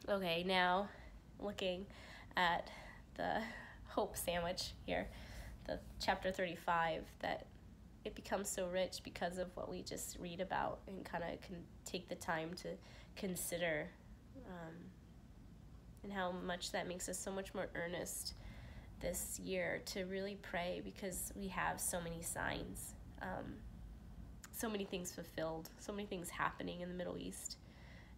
Okay, now looking at the hope sandwich here, the chapter 35, that it becomes so rich because of what we just read about, and kind of can take the time to consider, and how much that makes us so much more earnest this year to really pray, because we have so many signs, so many things fulfilled, so many things happening in the Middle East.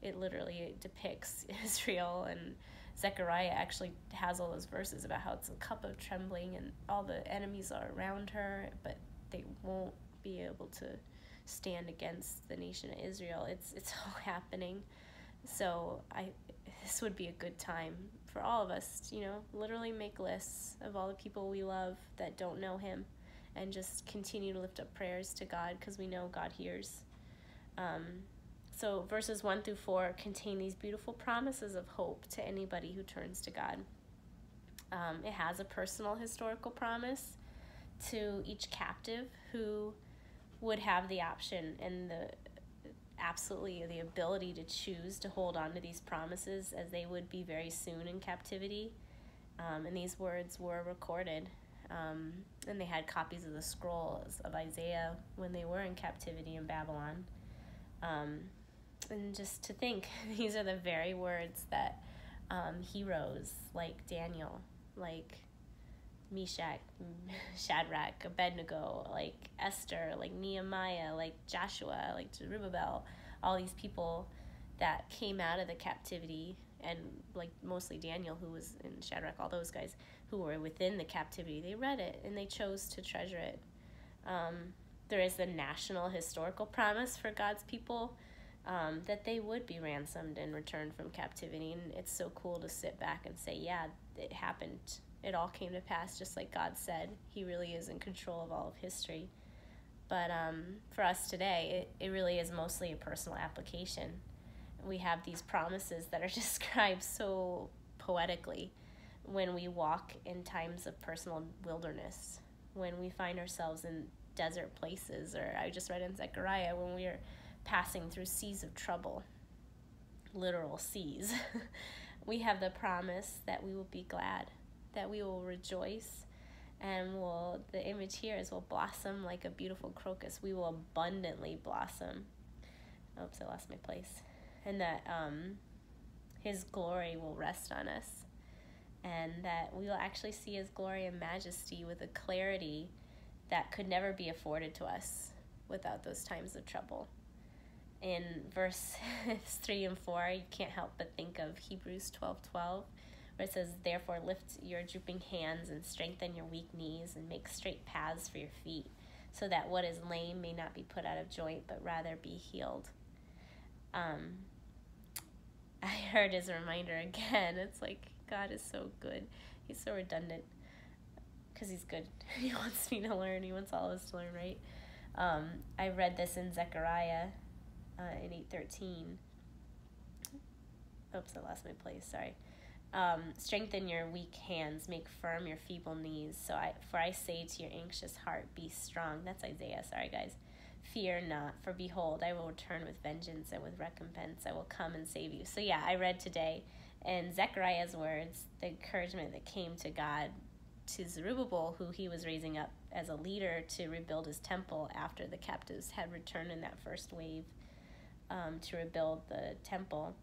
It depicts Israel, and Zechariah actually has all those verses about how it's a cup of trembling and all the enemies are around her, but they won't be able to stand against the nation of Israel. It's all happening. So this would be a good time for all of us to, literally make lists of all the people we love that don't know him, and just continue to lift up prayers to God, because we know God hears. So verses 1-4 contain these beautiful promises of hope to anybody who turns to God. It has a personal historical promise to each captive who would have the option and the ability to choose to hold on to these promises, as they would be very soon in captivity. And these words were recorded, and they had copies of the scrolls of Isaiah when they were in captivity in Babylon. And just to think, these are the very words that heroes like Daniel, like Meshach, Shadrach, Abednego, like Esther, like Nehemiah, like Joshua, like Zerubbabel, all these people that came out of the captivity, and like mostly Daniel, who was in Shadrach, all those guys who were within the captivity, they read it and they chose to treasure it. There is the national historical promise for God's people, that they would be ransomed and returned from captivity. And it's so cool to sit back and say, yeah, it happened. It all came to pass just like God said. He really is in control of all of history. But for us today, it really is mostly a personal application. We have these promises that are described so poetically when we walk in times of personal wilderness, when we find ourselves in desert places, or I just read in Zechariah, when we are passing through seas of trouble, literal seas. We have the promise that we will be glad, that we will rejoice, and the image here is we'll blossom like a beautiful crocus. We will abundantly blossom. Oops, I lost my place. And that his glory will rest on us, and that we will actually see his glory and majesty with a clarity that could never be afforded to us without those times of trouble. In verse 3 and 4, you can't help but think of Hebrews 12:12, where it says, therefore lift your drooping hands and strengthen your weak knees, and make straight paths for your feet, so that what is lame may not be put out of joint, but rather be healed. I heard as a reminder again, it's like God is so good. He's so redundant, because he's good. He wants me to learn. He wants all of us to learn, right? I read this in Zechariah in 8:13. Oops, I lost my place. Sorry. Strengthen your weak hands, make firm your feeble knees. For I say to your anxious heart, be strong. That's Isaiah. Sorry, guys. Fear not, for behold, I will return with vengeance, and with recompense I will come and save you. So yeah, I read today in Zechariah's words the encouragement that came to God to Zerubbabel, who he was raising up as a leader to rebuild his temple after the captives had returned in that first wave, to rebuild the temple.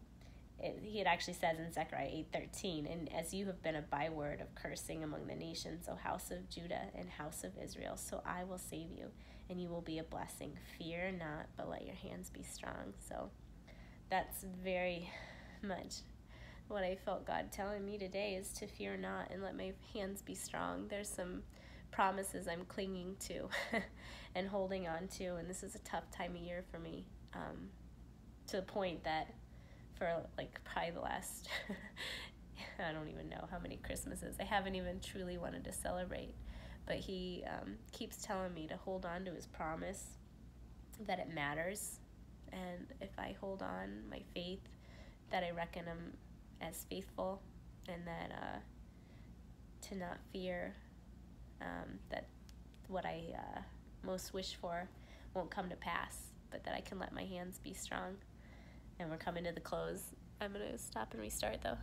It actually says in Zechariah 8:13, and as you have been a byword of cursing among the nations, O house of Judah and house of Israel, so I will save you, and you will be a blessing. Fear not, but let your hands be strong. So that's very much what I felt God telling me today, is to fear not and let my hands be strong. There's some promises I'm clinging to and holding on to, and this is a tough time of year for me, to the point that for like probably the last I don't even know how many Christmases I haven't even truly wanted to celebrate, but he keeps telling me to hold on to his promise, that it matters, and if I hold on my faith, that I reckon him as faithful, and that to not fear that what I most wish for won't come to pass, but that I can let my hands be strong. And we're coming to the close I'm gonna stop and restart though.